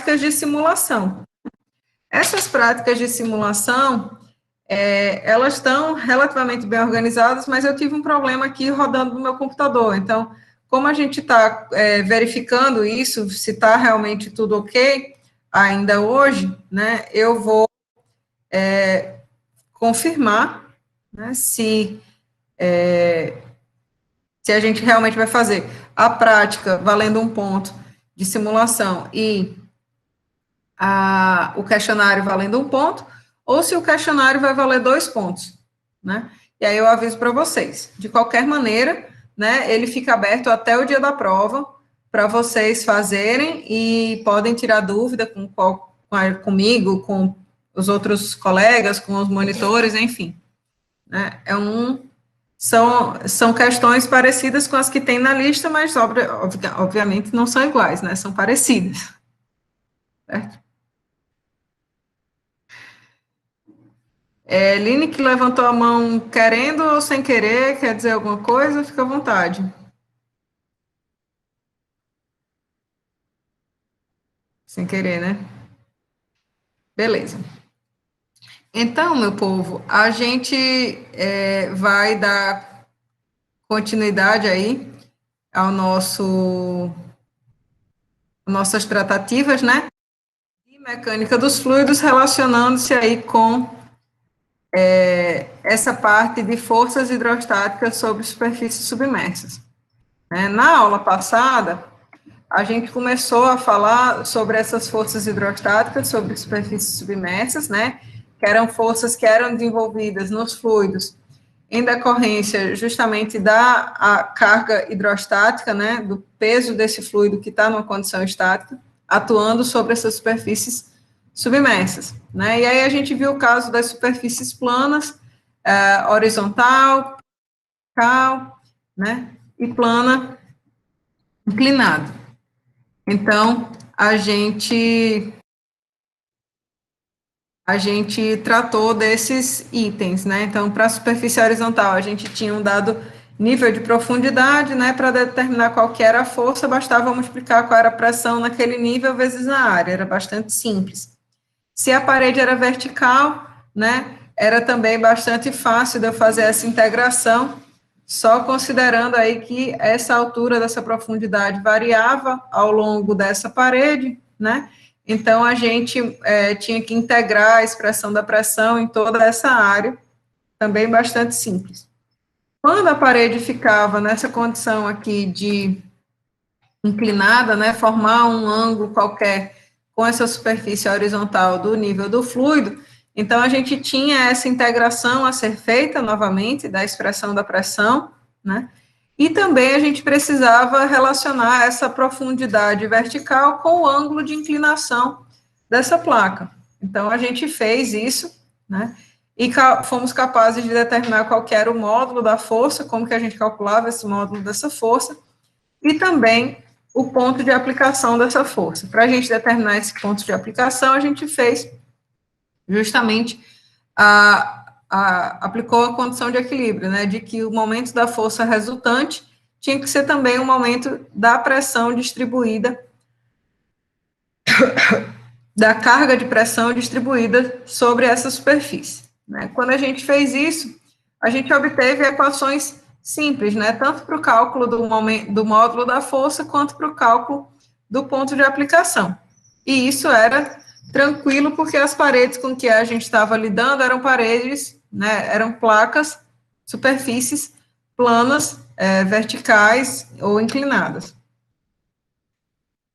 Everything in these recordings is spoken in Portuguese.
práticas de simulação. Essas práticas de simulação, elas estão relativamente bem organizadas, mas eu tive um problema aqui rodando no meu computador. Então, como a gente está verificando isso, se está realmente tudo ok, ainda hoje, né, eu vou confirmar, né, se a gente realmente vai fazer a prática valendo 1 ponto de simulação e o questionário valendo 1 ponto, ou se o questionário vai valer 2 pontos, né? E aí eu aviso para vocês. De qualquer maneira, né, ele fica aberto até o dia da prova, para vocês fazerem, e podem tirar dúvida comigo, com os outros colegas, com os monitores, enfim. Né? São questões parecidas com as que tem na lista, mas obviamente não são iguais, né? São parecidas. Certo? Line, que levantou a mão querendo ou sem querer, quer dizer alguma coisa, fica à vontade. Sem querer, né? Beleza. Então, meu povo, a gente vai dar continuidade aí ao nossas tratativas, né? De mecânica dos fluidos, relacionando-se aí com essa parte de forças hidrostáticas sobre superfícies submersas. Na aula passada, a gente começou a falar sobre essas forças hidrostáticas sobre superfícies submersas, né, que eram forças que eram desenvolvidas nos fluidos em decorrência justamente da carga hidrostática, né, do peso desse fluido que está numa condição estática, atuando sobre essas superfícies submersas, né, e aí a gente viu o caso das superfícies planas, horizontal, vertical, né, e plana inclinada. Então, a gente tratou desses itens, né? Então, para a superfície horizontal, a gente tinha um dado nível de profundidade, né? Para determinar qual que era a força, bastava multiplicar qual era a pressão naquele nível vezes a área, era bastante simples. Se a parede era vertical, né? Era também bastante fácil de eu fazer essa integração, só considerando aí que essa altura dessa profundidade variava ao longo dessa parede, né? Então, a gente tinha que integrar a expressão da pressão em toda essa área, também bastante simples. Quando a parede ficava nessa condição aqui de inclinada, né, formar um ângulo qualquer com essa superfície horizontal do nível do fluido, então a gente tinha essa integração a ser feita novamente da expressão da pressão, né, e também a gente precisava relacionar essa profundidade vertical com o ângulo de inclinação dessa placa. Então, a gente fez isso, né, e fomos capazes de determinar qual que era o módulo da força, como que a gente calculava esse módulo dessa força, e também o ponto de aplicação dessa força. Para a gente determinar esse ponto de aplicação, a gente fez justamente aplicou a condição de equilíbrio, né, de que o momento da força resultante tinha que ser também o momento da pressão distribuída, da carga de pressão distribuída sobre essa superfície. Né. Quando a gente fez isso, a gente obteve equações simples, né, tanto para o cálculo do módulo da força, quanto para o cálculo do ponto de aplicação. E isso era tranquilo, porque as paredes com que a gente estava lidando eram paredes, né, eram placas, superfícies planas, verticais ou inclinadas.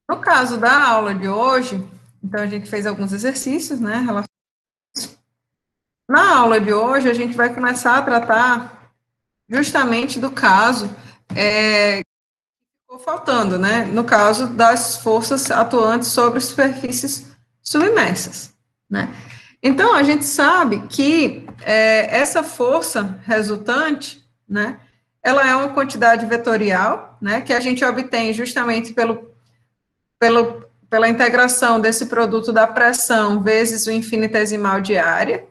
No caso da aula de hoje, então a gente fez alguns exercícios, né, na aula de hoje a gente vai começar a tratar justamente do caso que ficou faltando, né, no caso das forças atuantes sobre superfícies submersas, né. Então, a gente sabe que essa força resultante, né, ela é uma quantidade vetorial, né, que a gente obtém justamente pela integração desse produto da pressão vezes o infinitesimal de área,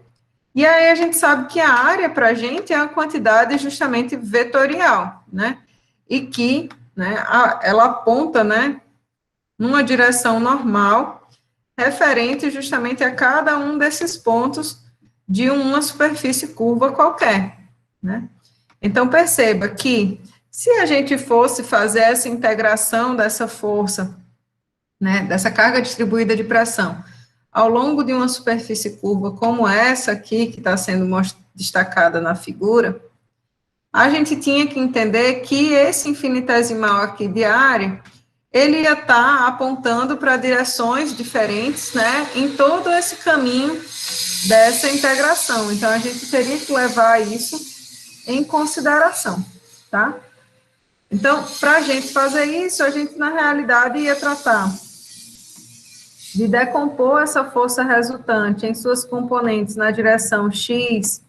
e aí a gente sabe que a área para a gente é uma quantidade justamente vetorial, né, e que, né, ela aponta, né, numa direção normal, referente justamente a cada um desses pontos de uma superfície curva qualquer, né? Então, perceba que, se a gente fosse fazer essa integração dessa força, né, dessa carga distribuída de pressão, ao longo de uma superfície curva como essa aqui, que está sendo destacada na figura, a gente tinha que entender que esse infinitesimal aqui de área, ele ia estar apontando para direções diferentes, né, em todo esse caminho dessa integração. Então, a gente teria que levar isso em consideração, tá? Então, para a gente fazer isso, a gente, na realidade, ia tratar de decompor essa força resultante em suas componentes na direção x,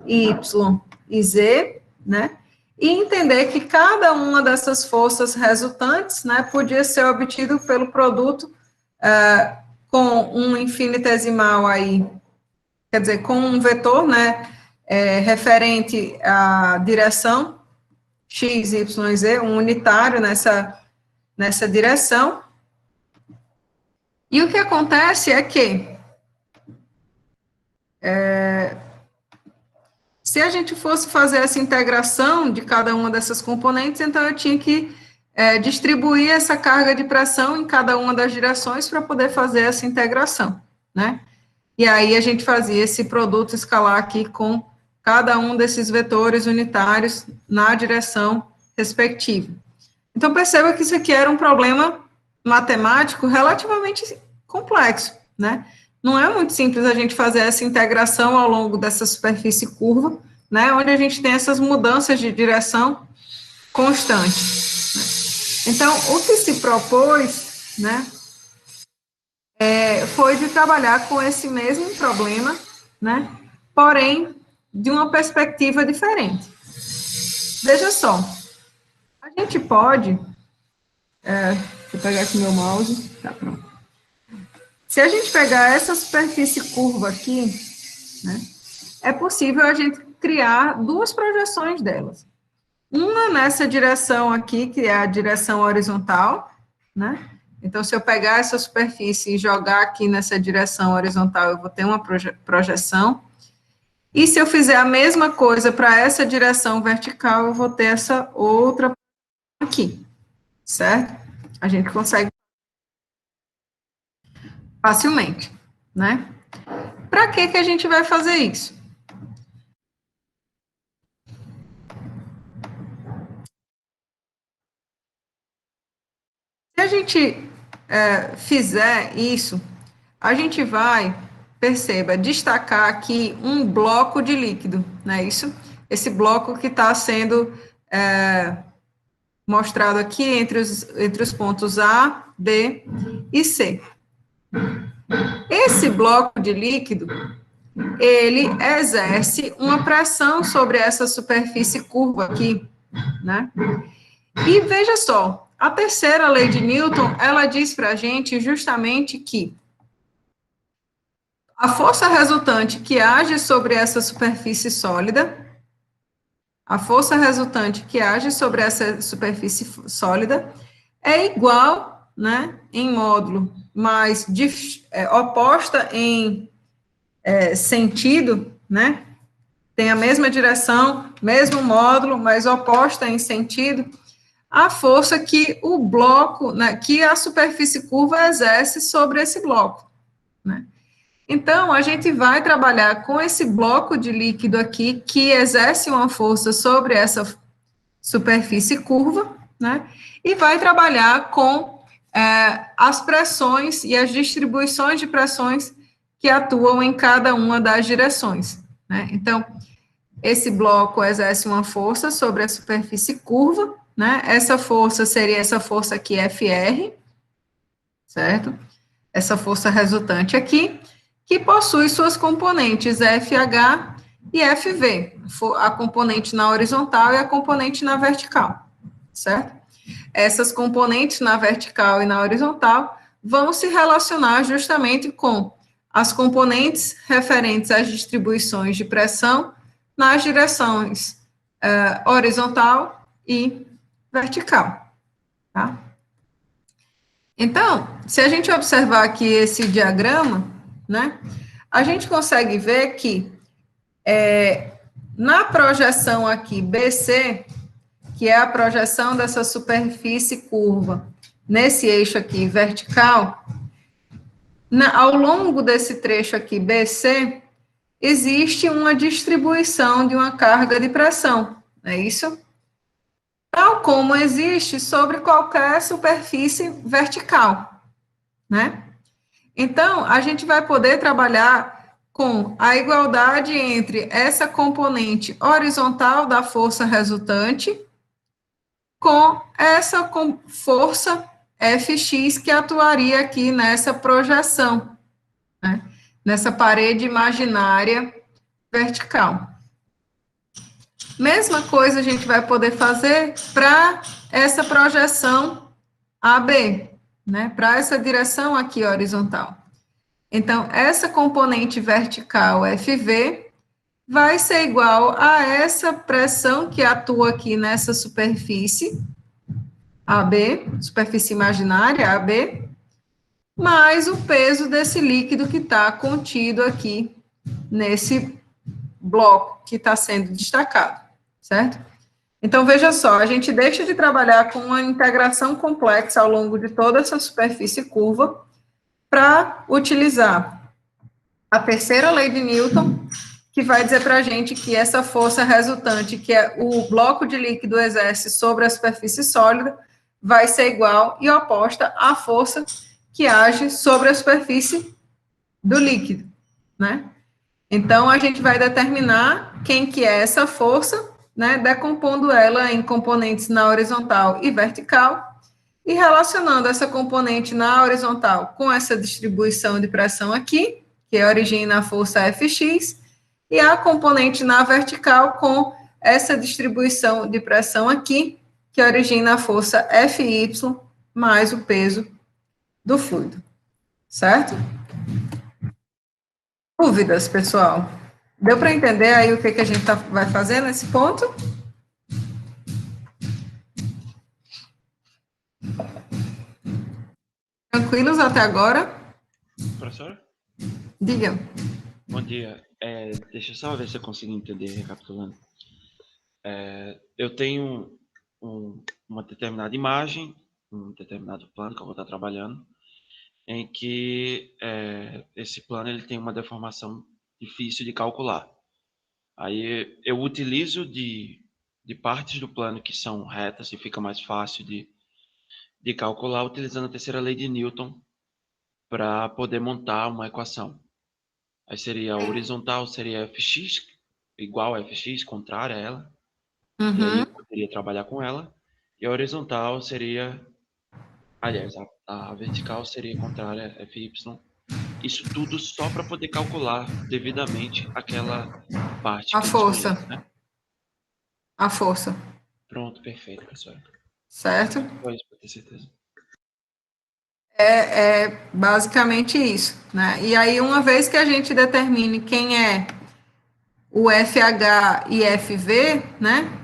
y e z, né? E entender que cada uma dessas forças resultantes, né, podia ser obtido pelo produto com um infinitesimal aí, quer dizer, com um vetor, né, referente à direção x, y e z, um unitário nessa direção. E o que acontece é que, se a gente fosse fazer essa integração de cada uma dessas componentes, então eu tinha que distribuir essa carga de pressão em cada uma das direções para poder fazer essa integração, né? E aí a gente fazia esse produto escalar aqui com cada um desses vetores unitários na direção respectiva. Então, perceba que isso aqui era um problema matemático relativamente complexo, né? Não é muito simples a gente fazer essa integração ao longo dessa superfície curva, né, onde a gente tem essas mudanças de direção constantes. Então, o que se propôs, né, foi de trabalhar com esse mesmo problema, né, porém, de uma perspectiva diferente. Veja só, a gente pode... Vou pegar aqui meu mouse. Tá, pronto. Se a gente pegar essa superfície curva aqui, né, é possível a gente criar duas projeções delas. Uma nessa direção aqui, que é a direção horizontal, né? Então, se eu pegar essa superfície e jogar aqui nessa direção horizontal, eu vou ter uma projeção. E se eu fizer a mesma coisa para essa direção vertical, eu vou ter essa outra aqui, certo? A gente consegue facilmente, né? Para que a gente vai fazer isso? Se a gente fizer isso, a gente vai, perceba, destacar aqui um bloco de líquido, não é isso? Esse bloco que está sendo mostrado aqui entre os pontos A, B e C. Esse bloco de líquido, ele exerce uma pressão sobre essa superfície curva aqui, né? E veja só, a terceira lei de Newton, ela diz para a gente justamente que a força resultante que age sobre essa superfície sólida, a força resultante que age sobre essa superfície sólida é igual, né, em módulo, mas oposta em sentido, né, tem a mesma direção, mesmo módulo, mas oposta em sentido, a força que o bloco, né, que a superfície curva exerce sobre esse bloco, né. Então, a gente vai trabalhar com esse bloco de líquido aqui, que exerce uma força sobre essa superfície curva, né, e vai trabalhar com as pressões e as distribuições de pressões que atuam em cada uma das direções, né. Então, esse bloco exerce uma força sobre a superfície curva, né, essa força seria essa força aqui, FR, certo? Essa força resultante aqui, que possui suas componentes FH e FV, a componente na horizontal e a componente na vertical, certo? Essas componentes na vertical e na horizontal vão se relacionar justamente com as componentes referentes às distribuições de pressão nas direções horizontal e vertical, tá? Então, se a gente observar aqui esse diagrama, né, a gente consegue ver que na projeção aqui BC, que é a projeção dessa superfície curva nesse eixo aqui vertical, ao longo desse trecho aqui BC, existe uma distribuição de uma carga de pressão, não é isso? Tal como existe sobre qualquer superfície vertical, né? Então, a gente vai poder trabalhar com a igualdade entre essa componente horizontal da força resultante com essa força Fx que atuaria aqui nessa projeção, né? Nessa parede imaginária vertical. Mesma coisa a gente vai poder fazer para essa projeção AB, né? Para essa direção aqui horizontal. Então, essa componente vertical FV vai ser igual a essa pressão que atua aqui nessa superfície AB, superfície imaginária AB, mais o peso desse líquido que está contido aqui nesse bloco que está sendo destacado, certo? Então, veja só, a gente deixa de trabalhar com uma integração complexa ao longo de toda essa superfície curva para utilizar a terceira lei de Newton, que vai dizer para a gente que essa força resultante, que é o bloco de líquido exerce sobre a superfície sólida, vai ser igual e oposta à força que age sobre a superfície do líquido, né? Então, a gente vai determinar quem que é essa força, né, decompondo ela em componentes na horizontal e vertical, e relacionando essa componente na horizontal com essa distribuição de pressão aqui, que origina a força Fx, e a componente na vertical com essa distribuição de pressão aqui, que origina a força Fy mais o peso do fluido, certo? Dúvidas, pessoal? Deu para entender aí o que a gente vai fazer nesse ponto? Tranquilos até agora? Professora? Diga. Bom dia. Deixa eu só ver se eu consigo entender, recapitulando. Eu tenho uma determinada imagem, um determinado plano que eu vou estar trabalhando, em que esse plano ele tem uma deformação difícil de calcular. Aí eu utilizo de partes do plano que são retas e fica mais fácil de calcular utilizando a terceira lei de Newton para poder montar uma equação. Aí seria a horizontal, seria Fx, igual a Fx, contrária a ela. Uhum. E aí eu poderia trabalhar com ela. E a horizontal seria... Aliás, a vertical seria contrária a Fy. Isso tudo só para poder calcular devidamente aquela parte A que eu força. escolhi, né? A força. Pronto, perfeito, professor. Certo? Só isso para ter certeza. É basicamente isso, né? E aí, uma vez que a gente determine quem é o FH e FV, né?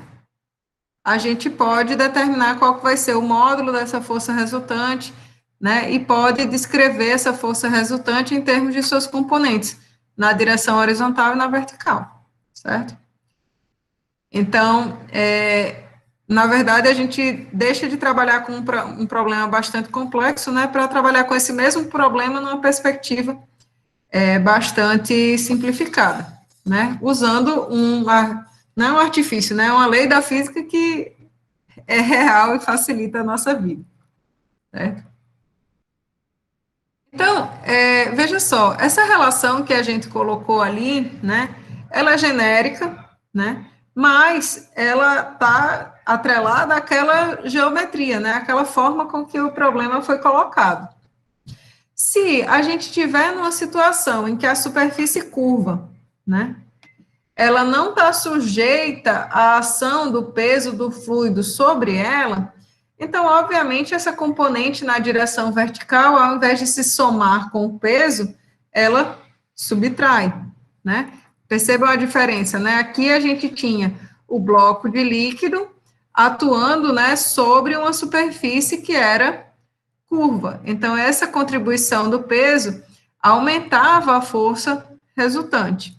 A gente pode determinar qual que vai ser o módulo dessa força resultante, né? E pode descrever essa força resultante em termos de suas componentes, na direção horizontal e na vertical, certo? Então, na verdade, a gente deixa de trabalhar com um problema bastante complexo, né, para trabalhar com esse mesmo problema numa perspectiva bastante simplificada, né, usando não é um artifício, né, é uma lei da física que é real e facilita a nossa vida, certo? Então, veja só, essa relação que a gente colocou ali, né, ela é genérica, né, mas ela está atrelada àquela geometria, né, aquela forma com que o problema foi colocado. Se a gente tiver numa situação em que a superfície curva, né, ela não está sujeita à ação do peso do fluido sobre ela, então, obviamente, essa componente na direção vertical, ao invés de se somar com o peso, ela subtrai, né? Percebam a diferença, né? Aqui a gente tinha o bloco de líquido atuando, né, sobre uma superfície que era curva. Então, essa contribuição do peso aumentava a força resultante.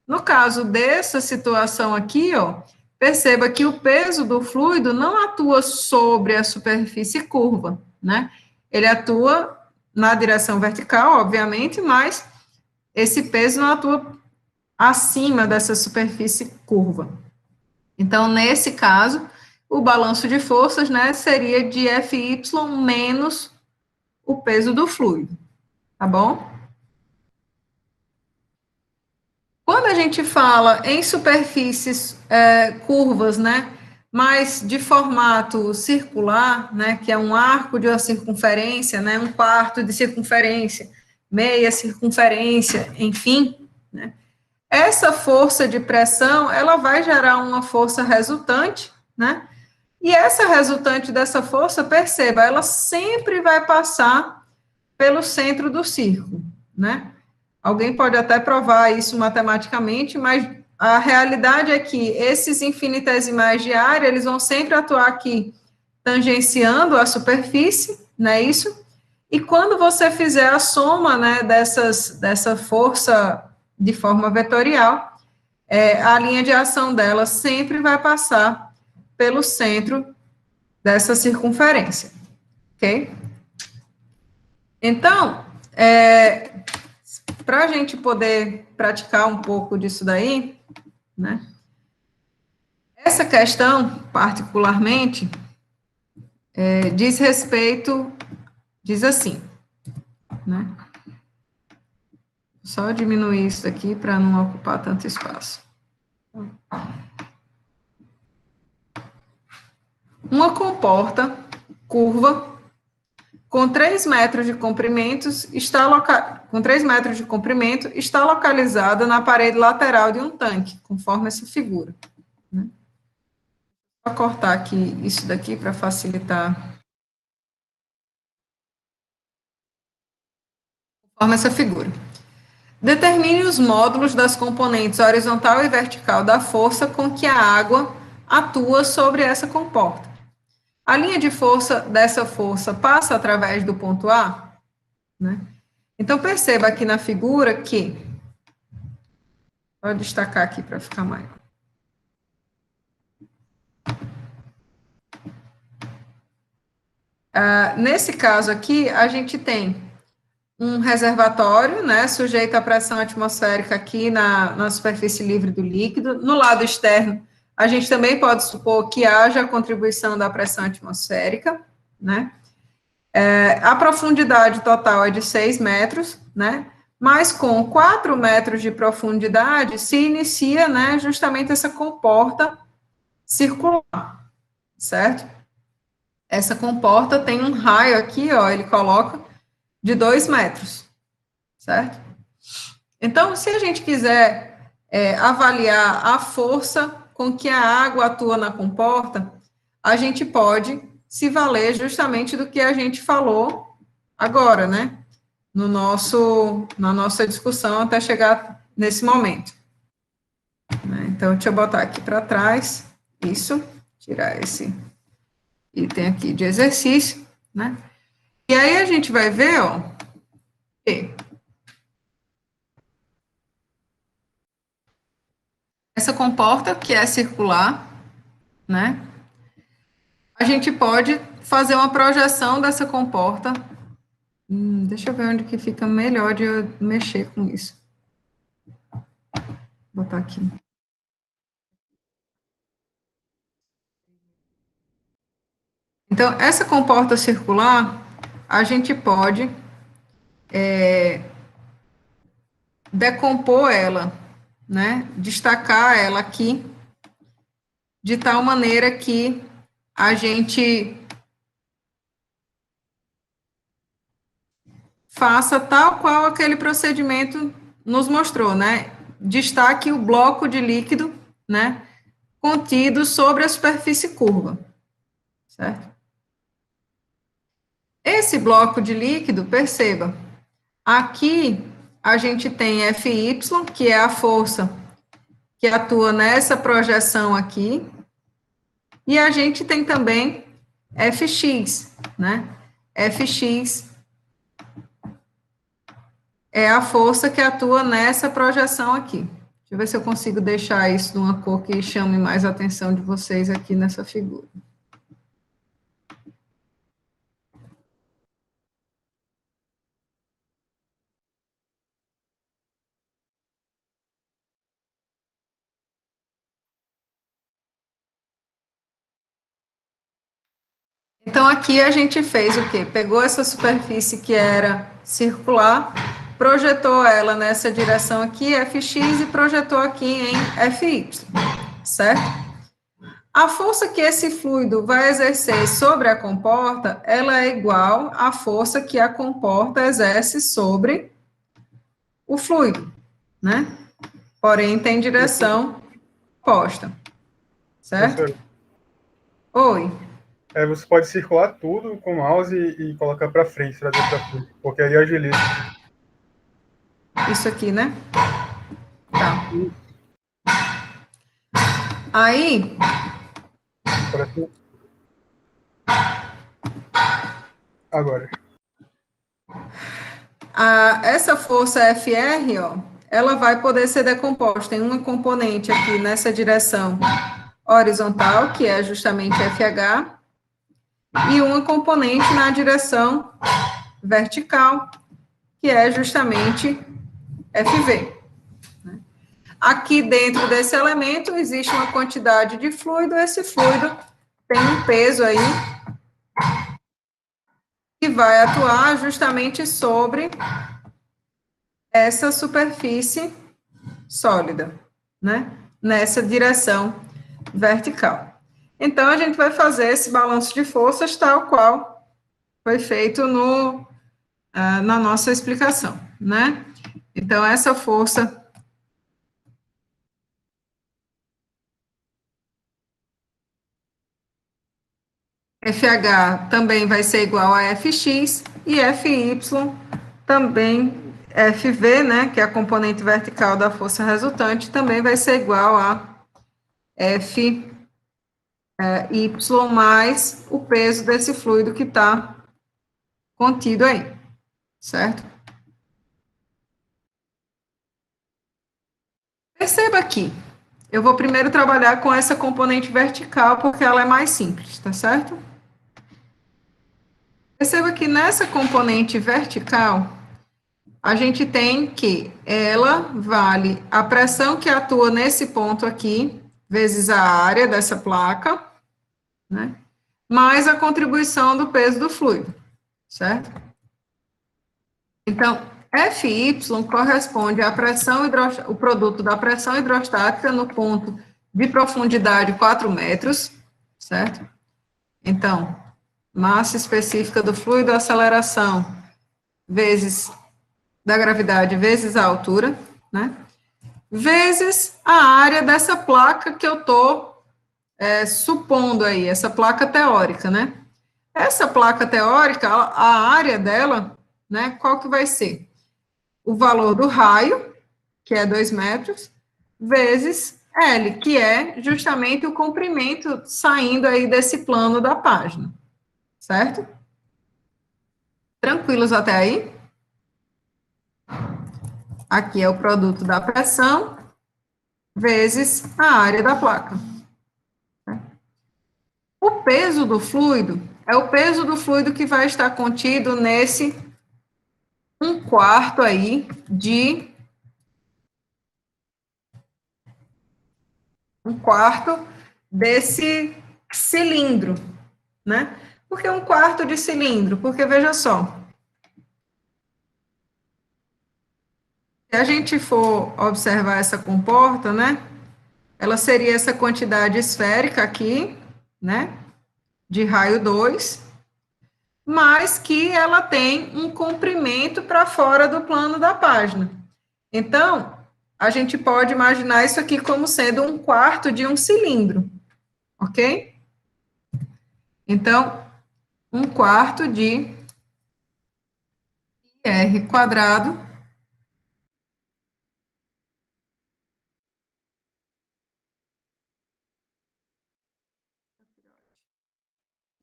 No caso dessa situação aqui, ó, perceba que o peso do fluido não atua sobre a superfície curva, né? Ele atua na direção vertical, obviamente, mas esse peso não atua acima dessa superfície curva. Então, nesse caso, o balanço de forças, né, seria de Fy menos o peso do fluido, tá bom? Quando a gente fala em superfícies curvas, né, mas de formato circular, né, que é um arco de uma circunferência, né, um quarto de circunferência, meia circunferência, enfim, né, essa força de pressão, ela vai gerar uma força resultante, né, e essa resultante dessa força, perceba, ela sempre vai passar pelo centro do círculo, né? Alguém pode até provar isso matematicamente, mas a realidade é que esses infinitesimais de área, eles vão sempre atuar aqui tangenciando a superfície, não é isso? E quando você fizer a soma, né, dessa força de forma vetorial, a linha de ação dela sempre vai passar pelo centro dessa circunferência, ok? Então, para a gente poder praticar um pouco disso daí, né? Essa questão, particularmente, diz assim, né? Só diminuir isso aqui para não ocupar tanto espaço. Uma comporta curva com 3 metros de comprimento está localizada na parede lateral de um tanque, conforme essa figura. Né? Vou cortar aqui isso daqui para facilitar. Conforme essa figura. Determine os módulos das componentes horizontal e vertical da força com que a água atua sobre essa comporta. A linha de força dessa força passa através do ponto A, né? Então, perceba aqui na figura que, vou destacar aqui para ficar maior. Nesse caso aqui, a gente tem um reservatório, né, sujeito à pressão atmosférica aqui na superfície livre do líquido. No lado externo, a gente também pode supor que haja a contribuição da pressão atmosférica, né? A profundidade total é de 6 metros, né? Mas com 4 metros de profundidade se inicia, né, justamente essa comporta circular, certo? Essa comporta tem um raio aqui, ó, ele coloca de 2 metros, certo? Então, se a gente quiser avaliar a força com que a água atua na comporta, a gente pode se valer justamente do que a gente falou agora, né? Na nossa discussão até chegar nesse momento. Então, deixa eu botar aqui para trás, isso, tirar esse item aqui de exercício, né? E aí a gente vai ver, ó, que essa comporta, que é circular, né? A gente pode fazer uma projeção dessa comporta. Deixa eu ver onde que fica melhor de eu mexer com isso. Vou botar aqui. Então, essa comporta circular, a gente pode decompor ela, né? Destacar ela aqui, de tal maneira que a gente faça tal qual aquele procedimento nos mostrou, né? Destaque o bloco de líquido, né? Contido sobre a superfície curva, certo? Esse bloco de líquido, perceba, aqui a gente tem Fy, que é a força que atua nessa projeção aqui, e a gente tem também Fx, né? Fx é a força que atua nessa projeção aqui. Deixa eu ver se eu consigo deixar isso numa cor que chame mais a atenção de vocês aqui nessa figura. Então, aqui a gente fez o quê? Pegou essa superfície que era circular, projetou ela nessa direção aqui, Fx, e projetou aqui em Fy, certo? A força que esse fluido vai exercer sobre a comporta, ela é igual à força que a comporta exerce sobre o fluido, né? Porém, tem direção oposta, certo? Professor, Oi. você pode circular tudo com o mouse e colocar para frente, trazer para frente, porque aí agiliza. Isso aqui, né? Tá. Aí, Parece... Agora. essa força FR, ó, ela vai poder ser decomposta em uma componente aqui nessa direção horizontal, que é justamente FH, e uma componente na direção vertical, que é justamente FV. Aqui dentro desse elemento existe uma quantidade de fluido, esse fluido tem um peso aí que vai atuar justamente sobre essa superfície sólida, né? Nessa direção vertical. Então, a gente vai fazer esse balanço de forças tal qual foi feito na nossa explicação, né? Então, essa força FH também vai ser igual a Fx e Fy também, Fv, né, que é a componente vertical da força resultante, também vai ser igual a Fy mais o peso desse fluido que está contido aí, certo? Perceba aqui, eu vou primeiro trabalhar com essa componente vertical, porque ela é mais simples, tá certo? Perceba que nessa componente vertical, a gente tem que ela vale a pressão que atua nesse ponto aqui, vezes a área dessa placa, né? Mais a contribuição do peso do fluido, certo? Então, Fy corresponde à pressão o produto da pressão hidrostática no ponto de profundidade 4 metros, certo? Então, massa específica do fluido, aceleração, vezes da gravidade, vezes a altura, né? Vezes a área dessa placa que eu estou supondo aí, essa placa teórica, né? Essa placa teórica, a área dela, né, qual que vai ser? O valor do raio, que é 2 metros, vezes L, que é justamente o comprimento saindo aí desse plano da página, certo? Tranquilos até aí? Aqui é o produto da pressão vezes a área da placa. O peso do fluido é o peso do fluido que vai estar contido nesse 1/4 aí de 1/4 desse cilindro, né? Por que 1/4 de cilindro? Porque, veja só, se a gente for observar essa comporta, né? Ela seria essa quantidade esférica aqui, né? De raio 2, mas que ela tem um comprimento para fora do plano da página. Então, a gente pode imaginar isso aqui como sendo 1/4 de um cilindro, ok? Então, 1/4 de R quadrado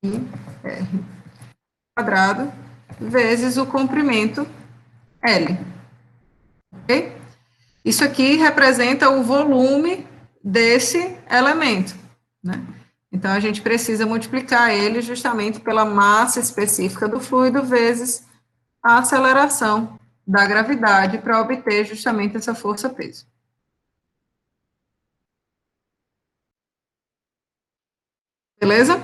e R. quadrado vezes o comprimento L. Ok? Isso aqui representa o volume desse elemento, né? Então, a gente precisa multiplicar ele justamente pela massa específica do fluido vezes a aceleração da gravidade para obter justamente essa força-peso. Beleza?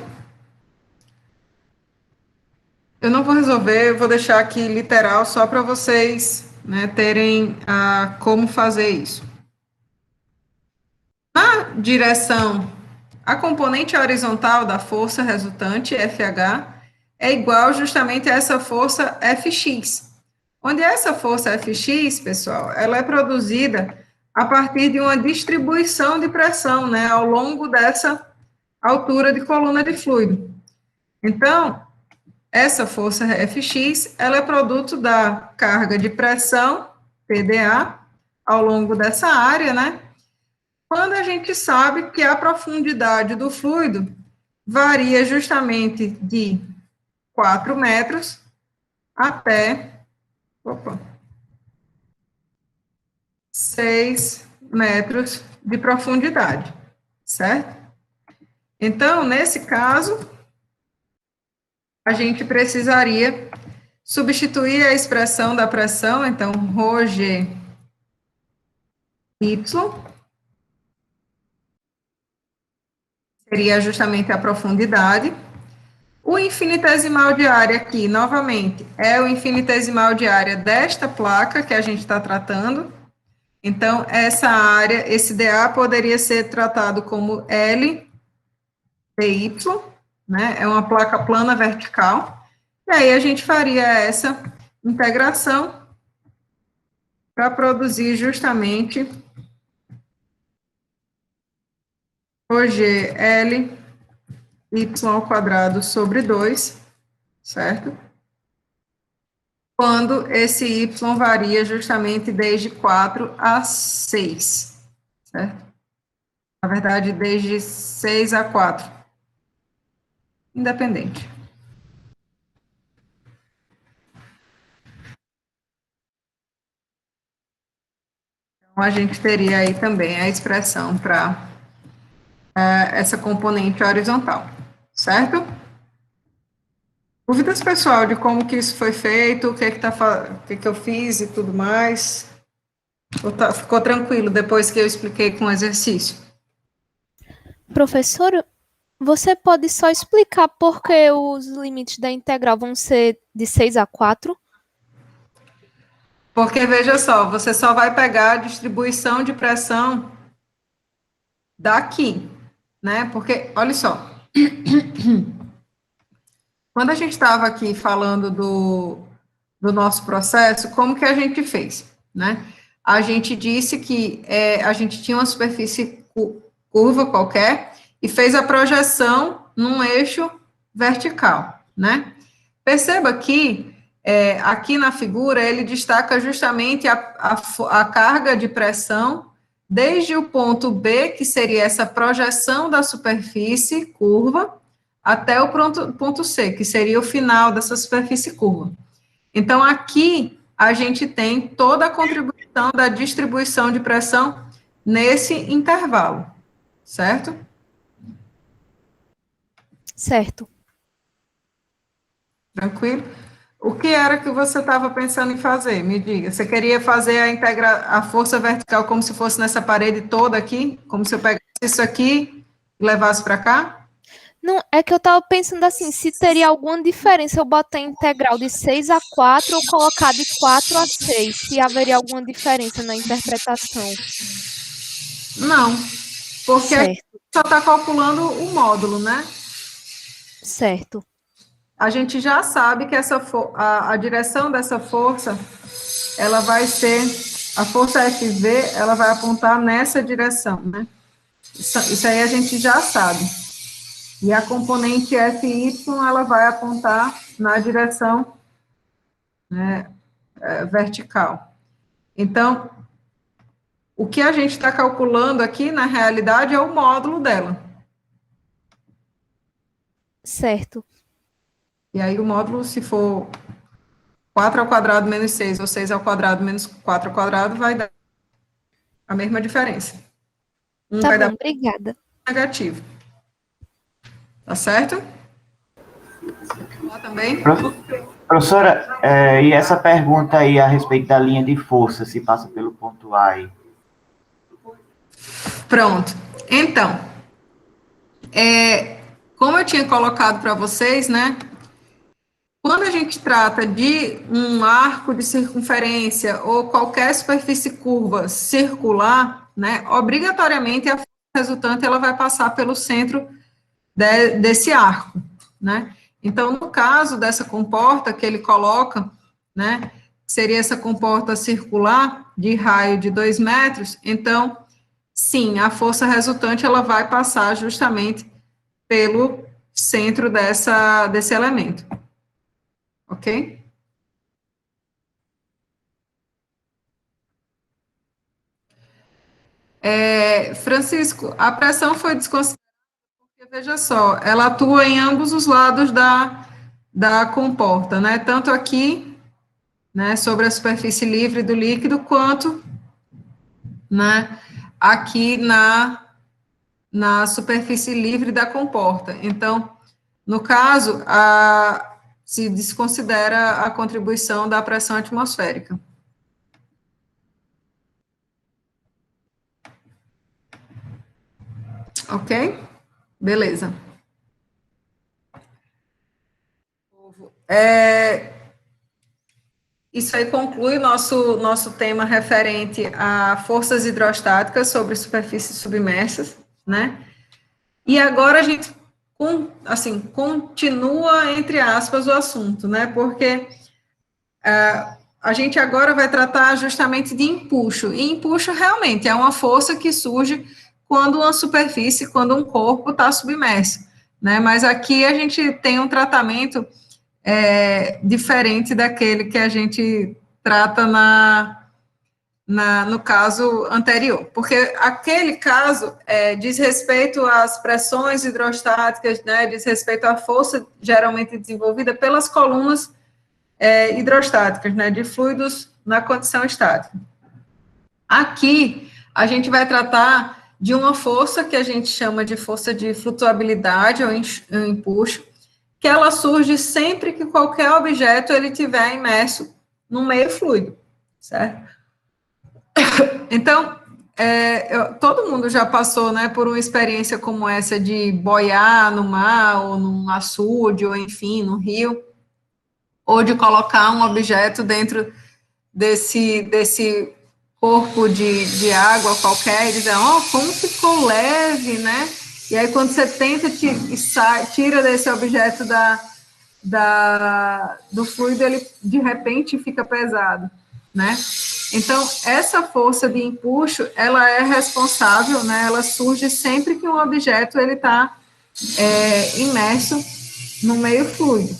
Eu não vou resolver, eu vou deixar aqui literal só para vocês, né, terem como fazer isso. Na direção, a componente horizontal da força resultante, FH, é igual justamente a essa força Fx. Onde essa força Fx, pessoal, ela é produzida a partir de uma distribuição de pressão, né, ao longo dessa altura de coluna de fluido. Então, essa força Fx, ela é produto da carga de pressão, PdA, ao longo dessa área, né? Quando a gente sabe que a profundidade do fluido varia justamente de 4 metros até 6 metros de profundidade, certo? Então, nesse caso, a gente precisaria substituir a expressão da pressão, então, ρg y seria justamente a profundidade. O infinitesimal de área aqui, novamente, é o infinitesimal de área desta placa que a gente está tratando. Então, essa área, esse dA poderia ser tratado como L dy, né? É uma placa plana vertical. E aí a gente faria essa integração para produzir justamente ρgL y ao quadrado sobre 2, certo? Quando esse y varia justamente desde 4 a 6, certo? Na verdade, desde 6 a 4, independente. Então, a gente teria aí também a expressão para essa componente horizontal, certo? Dúvidas, pessoal, de como que isso foi feito, o que eu fiz e tudo mais? Ficou tranquilo depois que eu expliquei com o exercício? Professora, você pode só explicar por que os limites da integral vão ser de 6 a 4? Porque, veja só, você só vai pegar a distribuição de pressão daqui, né? Porque, olha só, quando a gente estava aqui falando do nosso processo, como que a gente fez, né? A gente disse que a gente tinha uma superfície curva qualquer e fez a projeção num eixo vertical, né? Perceba que aqui na figura ele destaca justamente a carga de pressão desde o ponto B, que seria essa projeção da superfície curva, até o ponto C, que seria o final dessa superfície curva. Então, aqui a gente tem toda a contribuição da distribuição de pressão nesse intervalo, certo? Certo. Tranquilo? O que era que você estava pensando em fazer? Me diga. Você queria fazer a força vertical como se fosse nessa parede toda aqui? Como se eu pegasse isso aqui e levasse para cá? Não, é que eu estava pensando assim, se teria alguma diferença eu botar a integral de 6 a 4 ou colocar de 4 a 6, se haveria alguma diferença na interpretação. Não, porque Certo. só está calculando o módulo, né? Certo. A gente já sabe que a direção dessa força, ela vai ser, a força FV, ela vai apontar nessa direção, né? Isso aí a gente já sabe. E a componente FY, ela vai apontar na direção, né, vertical. Então, o que a gente está calculando aqui, na realidade, é o módulo dela. Certo. E aí o módulo, se for 4 ao quadrado menos 6, ou 6 ao quadrado menos 4 ao quadrado, vai dar a mesma diferença. Tá vai bom, dar obrigada. negativo. Tá certo? Lá também? Professora, e essa pergunta aí a respeito da linha de força, se passa pelo ponto A aí? Pronto. Então, como eu tinha colocado para vocês, né? Quando a gente trata de um arco de circunferência ou qualquer superfície curva circular, né? Obrigatoriamente a força resultante ela vai passar pelo centro desse arco, né? Então, no caso dessa comporta que ele coloca, né? Seria essa comporta circular de raio de 2 metros, então, sim, a força resultante ela vai passar justamente pelo centro desse elemento. Ok? Francisco, a pressão foi desconsiderada porque, veja só, ela atua em ambos os lados da comporta, né? Tanto aqui, né, sobre a superfície livre do líquido, quanto, né, aqui na superfície livre da comporta. Então, no caso, se desconsidera a contribuição da pressão atmosférica. Ok? Beleza. Isso aí conclui nosso tema referente a forças hidrostáticas sobre superfícies submersas, né? E agora a gente, assim, continua, entre aspas, o assunto, né? Porque a gente agora vai tratar justamente de empuxo. E empuxo realmente é uma força que surge quando uma superfície, quando um corpo está submerso, né? Mas aqui a gente tem um tratamento diferente daquele que a gente trata no caso anterior, porque aquele caso diz respeito às pressões hidrostáticas, né, diz respeito à força geralmente desenvolvida pelas colunas hidrostáticas, né, de fluidos na condição estática. Aqui, a gente vai tratar de uma força que a gente chama de força de flutuabilidade ou empuxo, que ela surge sempre que qualquer objeto ele estiver imerso no meio fluido, certo? Então, todo mundo já passou, né, por uma experiência como essa de boiar no mar, ou num açude, ou enfim, no rio, ou de colocar um objeto dentro desse corpo de água qualquer, e dizer, como ficou leve, né? E aí, quando você tenta tira desse objeto do fluido, ele, de repente, fica pesado, né? Então, essa força de empuxo, ela é responsável, né? Ela surge sempre que um objeto, ele está imerso no meio fluido.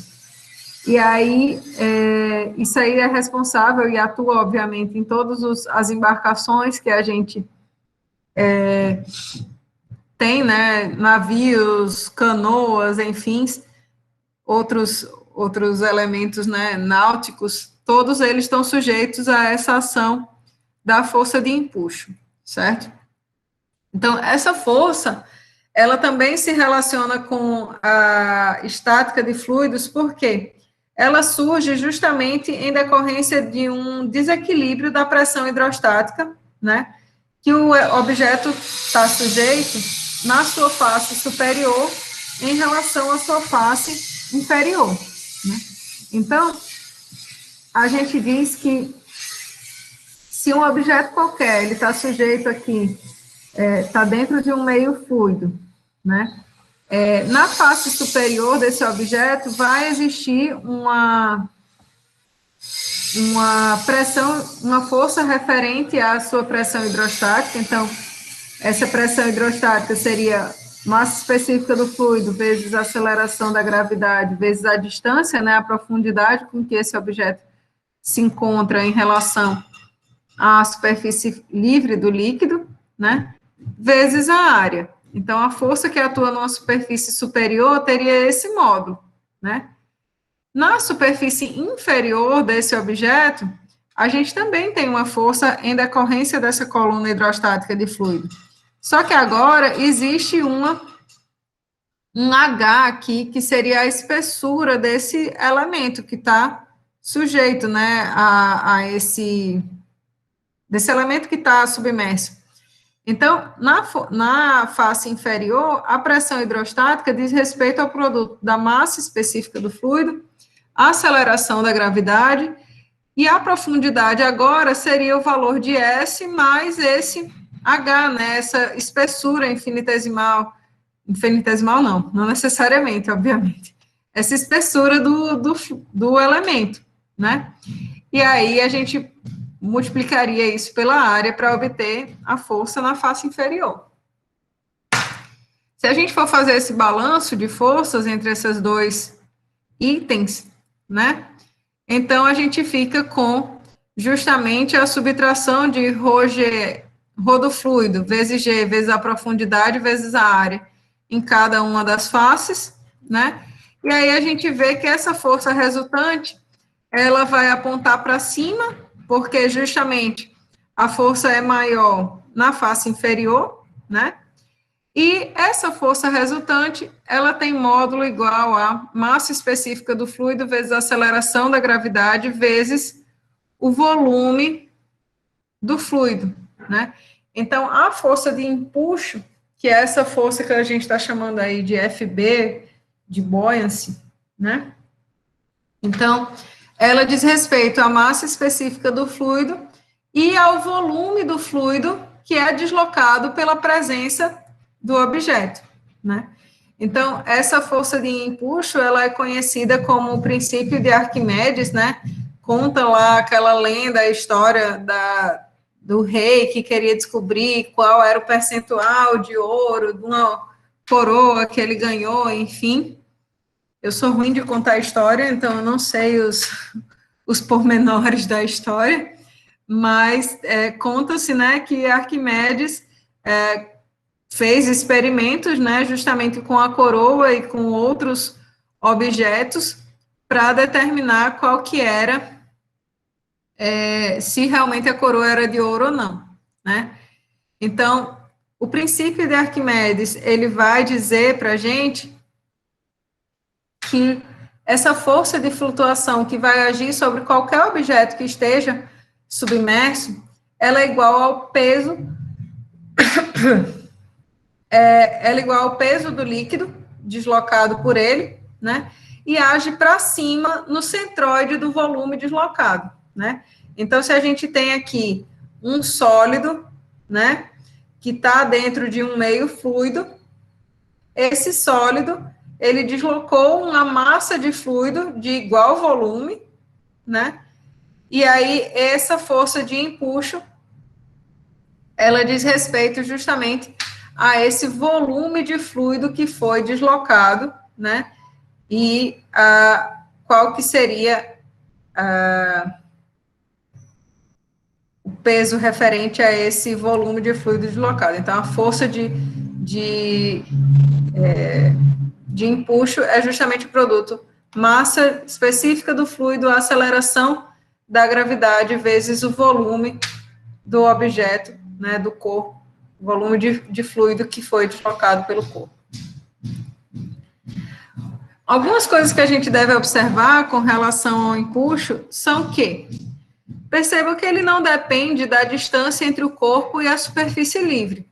E aí, isso aí é responsável e atua, obviamente, em todas as embarcações que a gente tem, né, navios, canoas, enfim, outros elementos, né, náuticos, todos eles estão sujeitos a essa ação da força de empuxo, certo? Então, essa força, ela também se relaciona com a estática de fluidos, por quê? Ela surge justamente em decorrência de um desequilíbrio da pressão hidrostática, né, que o objeto está sujeito na sua face superior em relação à sua face inferior, né? Então, a gente diz que se um objeto qualquer, ele está sujeito aqui, está dentro de um meio fluido, né? Na face superior desse objeto vai existir uma pressão, uma força referente à sua pressão hidrostática. Então, essa pressão hidrostática seria massa específica do fluido vezes a aceleração da gravidade vezes a distância, né, a profundidade com que esse objeto se encontra em relação à superfície livre do líquido, né, vezes a área. Então, a força que atua numa superfície superior teria esse módulo, né? Na superfície inferior desse objeto, a gente também tem uma força em decorrência dessa coluna hidrostática de fluido. Só que agora existe um H aqui, que seria a espessura desse elemento que está sujeito, né, desse elemento que está submerso. Então, na face inferior, a pressão hidrostática diz respeito ao produto da massa específica do fluido, a aceleração da gravidade, e a profundidade agora seria o valor de S mais esse H, né, essa espessura infinitesimal não necessariamente, obviamente, essa espessura do elemento, né? E aí a gente multiplicaria isso pela área para obter a força na face inferior. Se a gente for fazer esse balanço de forças entre esses dois itens, né? Então, a gente fica com justamente a subtração de ρ do fluido, vezes G, vezes a profundidade, vezes a área, em cada uma das faces, né? E aí a gente vê que essa força resultante, ela vai apontar para cima, porque justamente a força é maior na face inferior, né? E essa força resultante, ela tem módulo igual a massa específica do fluido vezes a aceleração da gravidade vezes o volume do fluido, né? Então, a força de empuxo, que é essa força que a gente está chamando aí de FB, de buoyancy, né? Então, ela diz respeito à massa específica do fluido e ao volume do fluido que é deslocado pela presença do objeto, né? Então, essa força de empuxo, ela é conhecida como o princípio de Arquimedes, né? Conta lá aquela lenda, a história do rei que queria descobrir qual era o percentual de ouro de uma coroa que ele ganhou, enfim. Eu sou ruim de contar a história, então eu não sei os pormenores da história, mas conta-se, né, que Arquimedes fez experimentos, né, justamente com a coroa e com outros objetos para determinar qual que era, se realmente a coroa era de ouro ou não, né? Então, o princípio de Arquimedes, ele vai dizer para a gente que essa força de flutuação que vai agir sobre qualquer objeto que esteja submerso, ela é igual ao peso ela é igual ao peso do líquido deslocado por ele, né? E age para cima no centroide do volume deslocado, né? Então, se a gente tem aqui um sólido, né, que está dentro de um meio fluido, esse sólido, ele deslocou uma massa de fluido de igual volume, né? E aí, essa força de empuxo, ela diz respeito justamente a esse volume de fluido que foi deslocado, né? E qual que seria o peso referente a esse volume de fluido deslocado. Então, a força de empuxo é justamente o produto massa específica do fluido, a aceleração da gravidade vezes o volume do objeto, né, do corpo, o volume de fluido que foi deslocado pelo corpo. Algumas coisas que a gente deve observar com relação ao empuxo são que, perceba que ele não depende da distância entre o corpo e a superfície livre.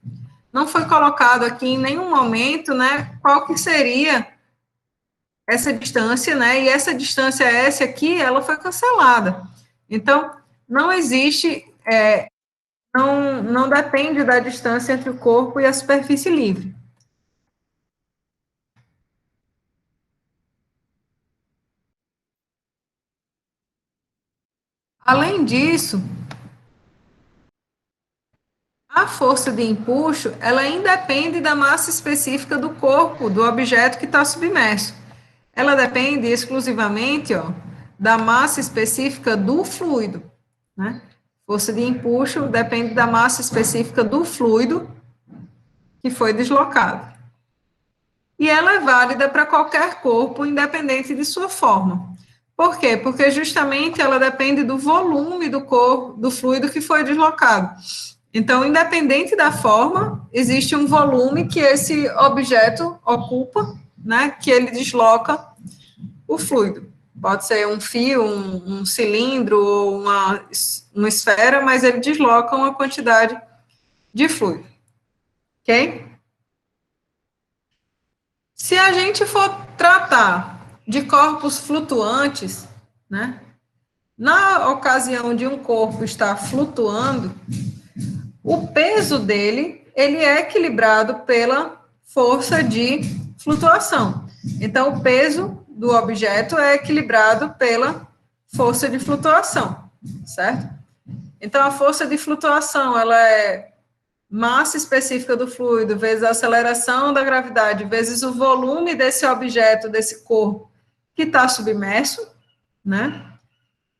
Não foi colocado aqui em nenhum momento, né, qual que seria essa distância, né, e essa distância S aqui, ela foi cancelada. Então, não existe, não depende da distância entre o corpo e a superfície livre. Além disso, a força de empuxo, ela independe da massa específica do corpo, do objeto que está submerso. Ela depende exclusivamente, da massa específica do fluido, né? Força de empuxo depende da massa específica do fluido que foi deslocado. E ela é válida para qualquer corpo, independente de sua forma. Por quê? Porque justamente ela depende do volume do fluido que foi deslocado. Então, independente da forma, existe um volume que esse objeto ocupa, né, que ele desloca o fluido. Pode ser um fio, um cilindro ou uma esfera, mas ele desloca uma quantidade de fluido. Ok? Se a gente for tratar de corpos flutuantes, né, na ocasião de um corpo estar flutuando, o peso dele, ele é equilibrado pela força de flutuação. Então, o peso do objeto é equilibrado pela força de flutuação, certo? Então, a força de flutuação, ela é massa específica do fluido vezes a aceleração da gravidade vezes o volume desse objeto, desse corpo que está submerso, né?